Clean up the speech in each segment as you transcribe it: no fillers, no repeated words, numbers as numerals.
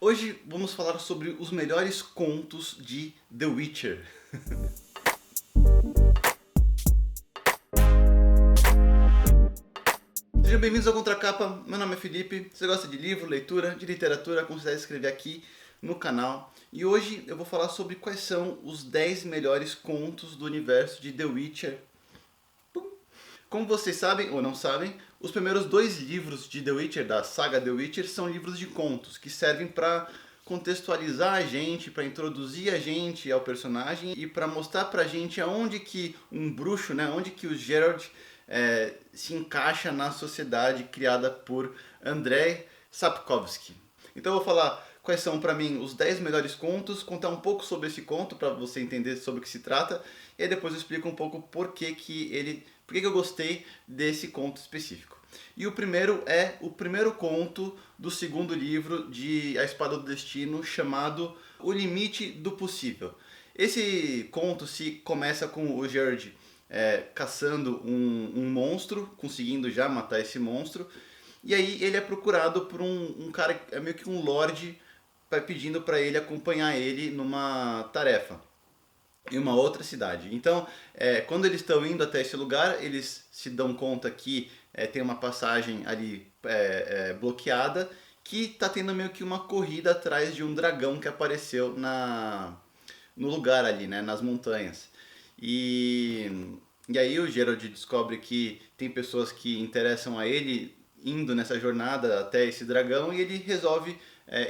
Hoje vamos falar sobre os melhores contos de The Witcher. Sejam bem-vindos ao Contracapa, meu nome é Felipe. Se você gosta de livro, leitura, de literatura, considere se inscrever aqui no canal. E hoje eu vou falar sobre quais são os 10 melhores contos do universo de The Witcher. Como vocês sabem ou não sabem, os primeiros 2 livros de The Witcher, da saga The Witcher, são livros de contos que servem para contextualizar a gente, para introduzir a gente ao personagem e para mostrar pra gente aonde que um bruxo, né, onde que o Geralt se encaixa na sociedade criada por Andrzej Sapkowski. Então eu vou falar quais são para mim os 10 melhores contos, contar um pouco sobre esse conto para você entender sobre o que se trata, e aí depois eu explico um pouco por que eu gostei desse conto específico. E o primeiro é o primeiro conto do segundo livro de A Espada do Destino, chamado O Limite do Possível. Esse conto se começa com o Geralt caçando um monstro, conseguindo já matar esse monstro, e aí ele é procurado por um cara, é meio que um lorde, pedindo para ele acompanhar ele numa tarefa em uma outra cidade. Então, quando eles estão indo até esse lugar, eles se dão conta que tem uma passagem ali bloqueada, que está tendo meio que uma corrida atrás de um dragão que apareceu no lugar ali, né, nas montanhas. E aí o Geralt descobre que tem pessoas que interessam a ele indo nessa jornada até esse dragão, e ele resolve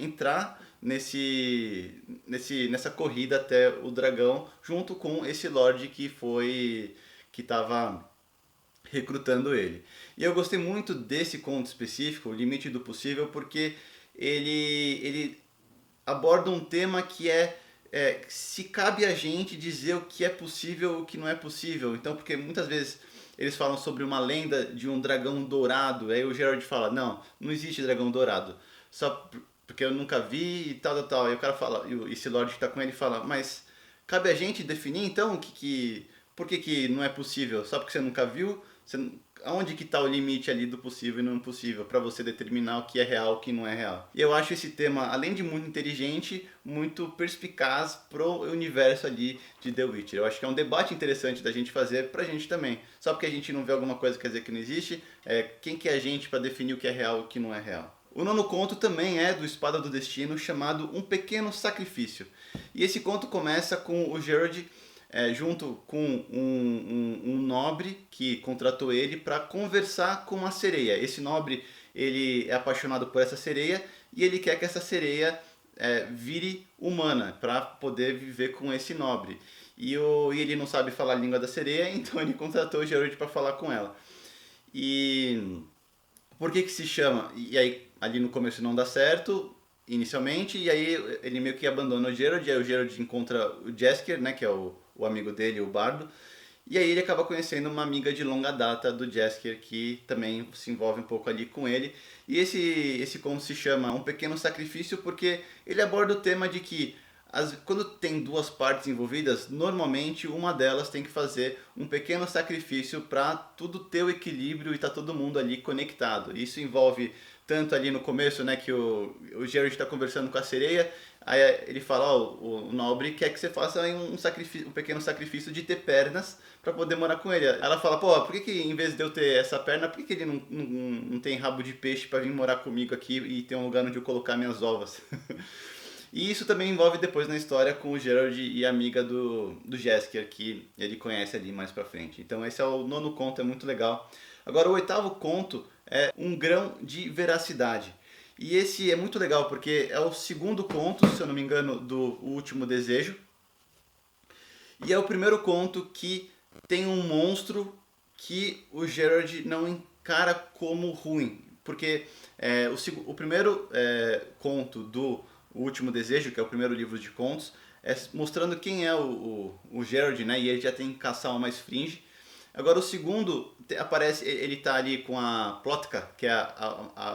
entrar nessa corrida até o dragão junto com esse lord que estava recrutando ele. E eu gostei muito desse conto específico, O Limite do Possível, porque ele aborda um tema que se cabe a gente dizer o que é possível e o que não é possível. Então, porque muitas vezes eles falam sobre uma lenda de um dragão dourado, aí o Gerard fala, não existe dragão dourado, só porque eu nunca vi e tal, tal, tal. E o cara fala, e esse Lorde que está com ele fala, mas cabe a gente definir então por que não é possível? Só porque você nunca viu? Aonde que está o limite ali do possível e não impossível para você determinar o que é real e o que não é real? E eu acho esse tema, além de muito inteligente, muito perspicaz pro universo ali de The Witcher. Eu acho que é um debate interessante da gente fazer pra gente também. Só porque a gente não vê alguma coisa quer dizer que não existe. Quem que é a gente para definir o que é real e o que não é real? O nono conto também é do Espada do Destino, chamado Um Pequeno Sacrifício. E esse conto começa com o Gerard junto com um nobre que contratou ele para conversar com uma sereia. Esse nobre, ele é apaixonado por essa sereia e ele quer que essa sereia vire humana para poder viver com esse nobre. E ele não sabe falar a língua da sereia, então ele contratou o Gerard para falar com ela. E por que se chama? E aí ali no começo não dá certo inicialmente, e aí ele meio que abandona o Geralt, e aí o Geralt encontra o Jaskier, né, que é o amigo dele, o bardo, e aí ele acaba conhecendo uma amiga de longa data do Jaskier, que também se envolve um pouco ali com ele. E esse como se chama Um Pequeno Sacrifício, porque ele aborda o tema de que quando tem 2 partes envolvidas, normalmente uma delas tem que fazer um pequeno sacrifício para tudo ter o equilíbrio e tá todo mundo ali conectado. Isso envolve tanto ali no começo, né, que o Geralt está conversando com a sereia, aí ele fala, o nobre quer que você faça um pequeno sacrifício de ter pernas para poder morar com ele. Ela fala, pô, por que em vez de eu ter essa perna, por que ele não tem rabo de peixe para vir morar comigo aqui e ter um lugar onde eu colocar minhas ovas? E isso também envolve depois na história com o Geralt e a amiga do Jaskier, que ele conhece ali mais pra frente. Então esse é o nono conto, é muito legal. Agora o oitavo conto é Um Grão de Veracidade. E esse é muito legal porque é o segundo conto, se eu não me engano, do Último Desejo. E é o primeiro conto que tem um monstro que o Gerard não encara como ruim. Porque o primeiro conto do O Último Desejo, que é o primeiro livro de contos, mostrando quem é o Gerard, né? E ele já tem que caçar uma esfinge. Agora o segundo aparece, ele tá ali com a Plotka, que é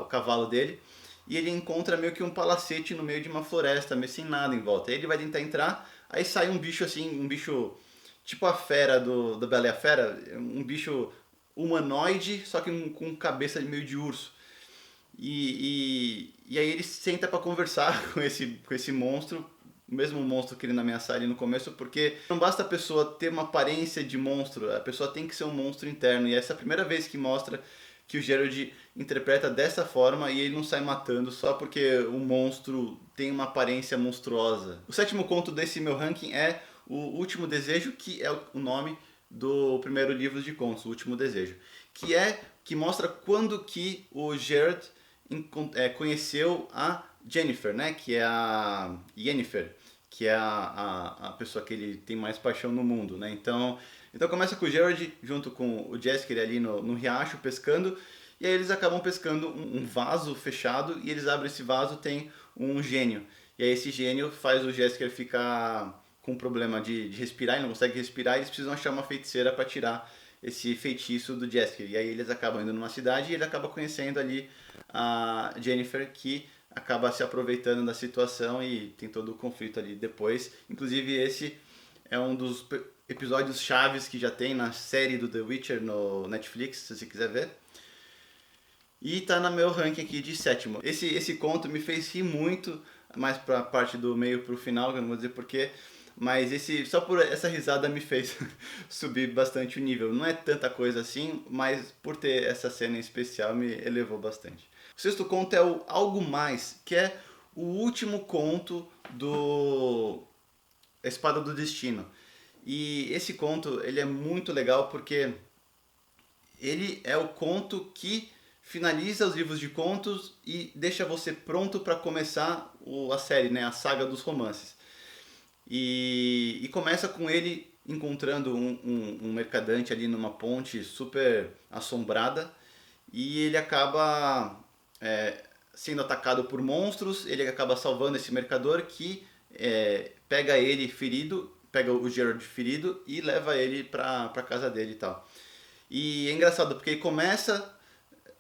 o cavalo dele, e ele encontra meio que um palacete no meio de uma floresta, meio sem nada em volta. Aí ele vai tentar entrar, aí sai um bicho assim, um bicho tipo a fera do Bela e a Fera, um bicho humanoide, só que com cabeça meio de urso. E aí ele senta para conversar com esse monstro, o mesmo monstro que ele ameaçar ali no começo, porque não basta a pessoa ter uma aparência de monstro, a pessoa tem que ser um monstro interno. E essa é a primeira vez que mostra que o Geralt interpreta dessa forma e ele não sai matando só porque o monstro tem uma aparência monstruosa. O sétimo conto desse meu ranking é O Último Desejo, que é o nome do primeiro livro de contos, O Último Desejo, que mostra quando que o Geralt conheceu a Jennifer, né, que é a Yennefer, que é a pessoa que ele tem mais paixão no mundo, né? Então começa com o Geralt junto com o Jaskier ali no riacho pescando, e aí eles acabam pescando um vaso fechado e eles abrem esse vaso, tem um gênio. E aí esse gênio faz o Jaskier ficar com problema de respirar, ele não consegue respirar, e eles precisam achar uma feiticeira para tirar esse feitiço do Jaskier. E aí eles acabam indo numa cidade e ele acaba conhecendo ali a Jennifer, que acaba se aproveitando da situação e tem todo o conflito ali depois. Inclusive esse é um dos episódios chaves que já tem na série do The Witcher no Netflix, se você quiser ver. E tá no meu ranking aqui de sétimo. Esse conto me fez rir muito, mais pra parte do meio pro final, que eu não vou dizer porquê, mas só por essa risada me fez subir bastante o nível. Não é tanta coisa assim, mas por ter essa cena em especial me elevou bastante. O sexto conto é o Algo Mais, que é o último conto do A Espada do Destino. E esse conto ele é muito legal porque ele é o conto que finaliza os livros de contos e deixa você pronto para começar a série, né, a saga dos romances. E começa com ele encontrando um mercadante ali numa ponte super assombrada e ele acaba sendo atacado por monstros, ele acaba salvando esse mercador que pega ele ferido, pega o Geralt ferido e leva ele pra casa dele e tal. E é engraçado porque ele começa,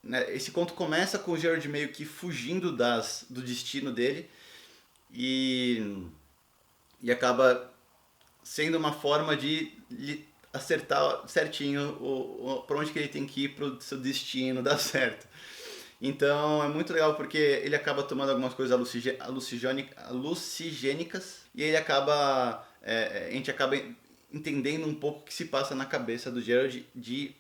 né, esse conto começa com o Geralt meio que fugindo do destino dele e, e acaba sendo uma forma de acertar certinho para onde que ele tem que ir para o seu destino dar certo. Então é muito legal porque ele acaba tomando algumas coisas alucinogênicas e ele acaba a gente acaba entendendo um pouco o que se passa na cabeça do Geralt de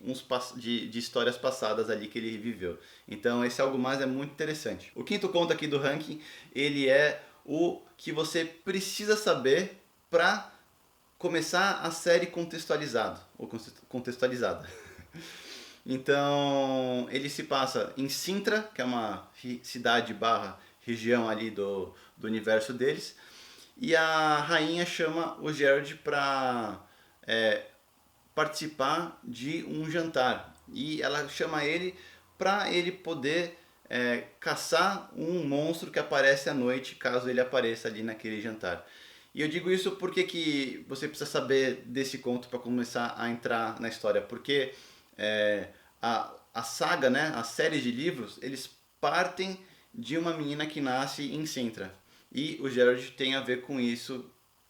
histórias passadas ali que ele viveu. Então esse Algo Mais é muito interessante. O quinto conto aqui do ranking, ele é o que você precisa saber para começar a série contextualizado ou contextualizada. Então ele se passa em Sintra, que é uma cidade barra região ali do universo deles, e a rainha chama o Geralt para participar de um jantar. E ela chama ele para ele poder caçar um monstro que aparece à noite, caso ele apareça ali naquele jantar. E eu digo isso porque que você precisa saber desse conto para começar a entrar na história. Porque a saga, né, a série de livros, eles partem de uma menina que nasce em Sintra. E o Geralt tem a ver com isso,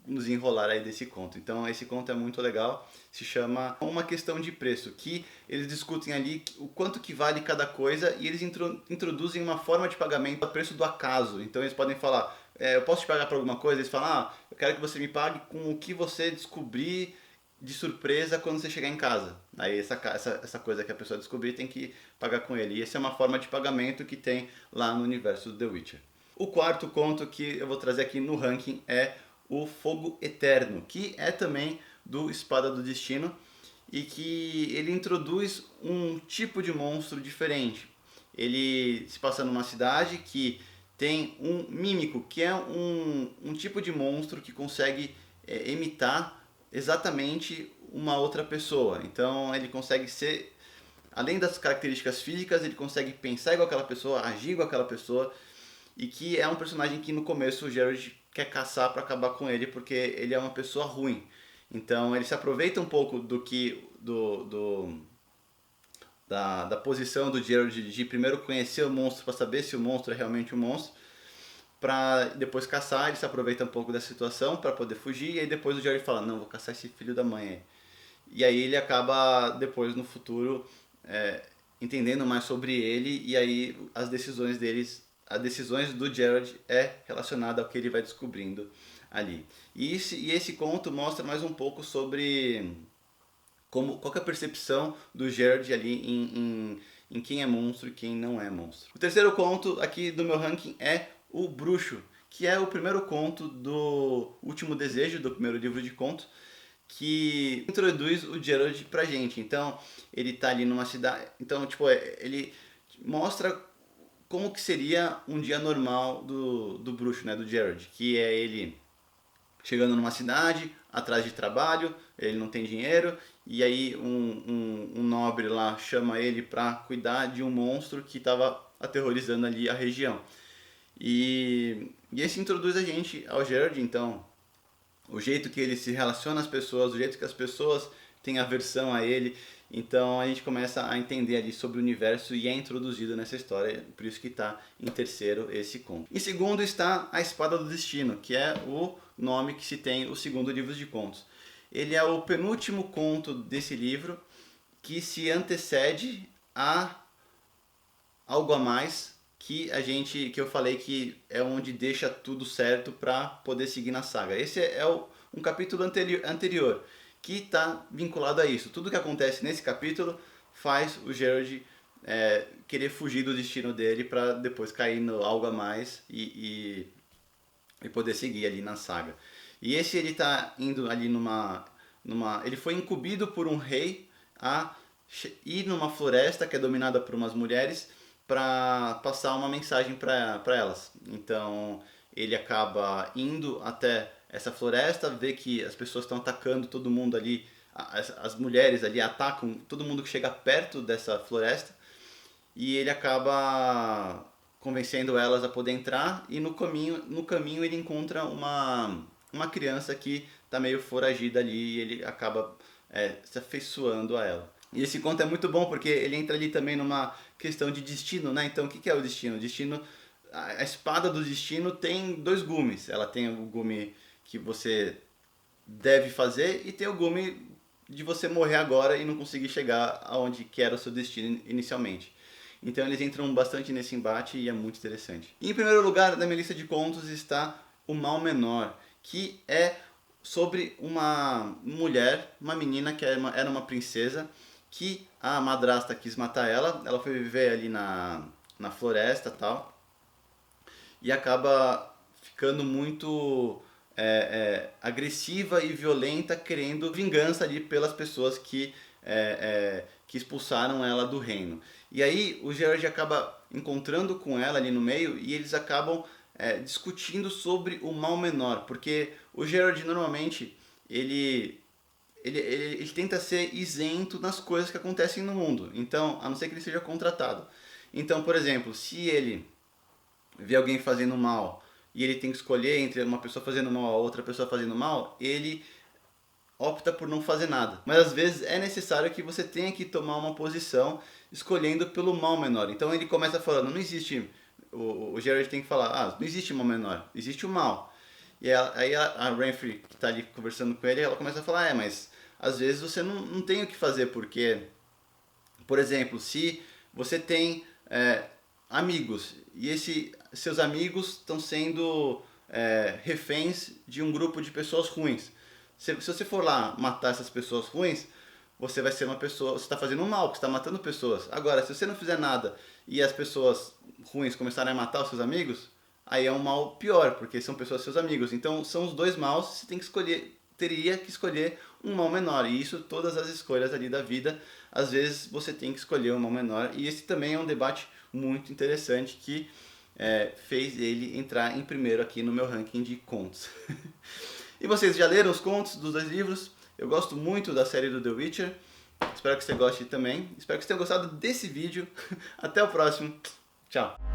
nos enrolar aí desse conto. Então esse conto é muito legal, se chama Uma Questão de Preço, que eles discutem ali o quanto que vale cada coisa e eles introduzem uma forma de pagamento a preço do acaso. Então eles podem falar, eu posso te pagar por alguma coisa? Eles falam, eu quero que você me pague com o que você descobrir de surpresa quando você chegar em casa. Aí essa coisa que a pessoa descobrir tem que pagar com ele. E essa é uma forma de pagamento que tem lá no universo do The Witcher. O quarto conto que eu vou trazer aqui no ranking é O Fogo Eterno, que é também do Espada do Destino e que ele introduz um tipo de monstro diferente. Ele se passa numa cidade que tem um mímico, que é um tipo de monstro que consegue imitar exatamente uma outra pessoa. Então ele consegue ser, além das características físicas, ele consegue pensar igual aquela pessoa, agir igual aquela pessoa, e que é um personagem que no começo o Geralt quer caçar para acabar com ele porque ele é uma pessoa ruim. Então ele se aproveita um pouco da posição do Geralt de primeiro conhecer o monstro para saber se o monstro é realmente um monstro, para depois caçar. Ele se aproveita um pouco da situação para poder fugir, e aí depois o Geralt fala, não, vou caçar esse filho da mãe aí. E aí ele acaba depois no futuro entendendo mais sobre ele, e aí as decisões deles as decisões do Geralt é relacionada ao que ele vai descobrindo ali. E esse conto mostra mais um pouco sobre qual que é a percepção do Geralt ali em quem é monstro e quem não é monstro. O terceiro conto aqui do meu ranking é O Bruxo, que é o primeiro conto do Último Desejo, do primeiro livro de contos, que introduz o Geralt pra gente. Então, ele tá ali numa cidade... Então, tipo, ele mostra como que seria um dia normal do bruxo, né, do Geralt, que é ele chegando numa cidade, atrás de trabalho, ele não tem dinheiro, e aí um nobre lá chama ele para cuidar de um monstro que estava aterrorizando ali a região. E esse introduz a gente ao Geralt, então, o jeito que ele se relaciona às pessoas, o jeito que as pessoas têm aversão a ele. Então a gente começa a entender ali sobre o universo e é introduzido nessa história, por isso que está em terceiro esse conto. Em segundo está A Espada do Destino, que é o nome que se tem o segundo livro de contos. Ele é o penúltimo conto desse livro que se antecede a Algo a Mais, que eu falei que é onde deixa tudo certo para poder seguir na saga. Esse é um capítulo anterior que está vinculado a isso. Tudo que acontece nesse capítulo faz o Geralt querer fugir do destino dele para depois cair no Algo a Mais e poder seguir ali na saga. E esse ele está indo ali ele foi incumbido por um rei a ir numa floresta que é dominada por umas mulheres para passar uma mensagem para elas. Então ele acaba indo até essa floresta, vê que as pessoas estão atacando todo mundo ali, as mulheres ali atacam todo mundo que chega perto dessa floresta, e ele acaba convencendo elas a poder entrar, e no caminho ele encontra uma criança que está meio foragida ali, e ele acaba se afeiçoando a ela. E esse conto é muito bom porque ele entra ali também numa questão de destino, né? Então o que é o destino? O destino, a espada do destino tem dois gumes. Ela tem o gume que você deve fazer e tem o gume de você morrer agora e não conseguir chegar aonde que era o seu destino inicialmente. Então eles entram bastante nesse embate e é muito interessante. E em primeiro lugar na minha lista de contos está O Mal Menor, que é sobre uma mulher, uma menina que era uma princesa, que a madrasta quis matar ela foi viver ali na floresta e tal, e acaba ficando muito agressiva e violenta, querendo vingança ali pelas pessoas que expulsaram ela do reino. E aí o Geralt acaba encontrando com ela ali no meio e eles acabam discutindo sobre o mal menor, porque o Geralt normalmente ele tenta ser isento nas coisas que acontecem no mundo, então, a não ser que ele seja contratado. Então, por exemplo, se ele vê alguém fazendo mal e ele tem que escolher entre uma pessoa fazendo mal e outra pessoa fazendo mal, ele opta por não fazer nada. Mas às vezes é necessário que você tenha que tomar uma posição escolhendo pelo mal menor. Então ele começa falando, não existe... O Geralt tem que falar, não existe mal menor, existe o mal. E aí a Renfri, que está ali conversando com ele, ela começa a falar, mas às vezes você não tem o que fazer, porque, por exemplo, se você tem amigos, e seus amigos estão sendo reféns de um grupo de pessoas ruins. Se você for lá matar essas pessoas ruins, você vai ser uma pessoa, você está fazendo um mal, você está matando pessoas. Agora, se você não fizer nada e as pessoas ruins começarem a matar os seus amigos, aí é um mal pior, porque são pessoas seus amigos. Então são os dois maus, você tem que teria que escolher um mal menor. E isso todas as escolhas ali da vida, às vezes você tem que escolher um mal menor. E esse também é um debate muito interessante que fez ele entrar em primeiro aqui no meu ranking de contos. E vocês já leram os contos dos dois livros? Eu gosto muito da série do The Witcher. Espero que você goste também. Espero que você tenha gostado desse vídeo. Até o próximo. Tchau.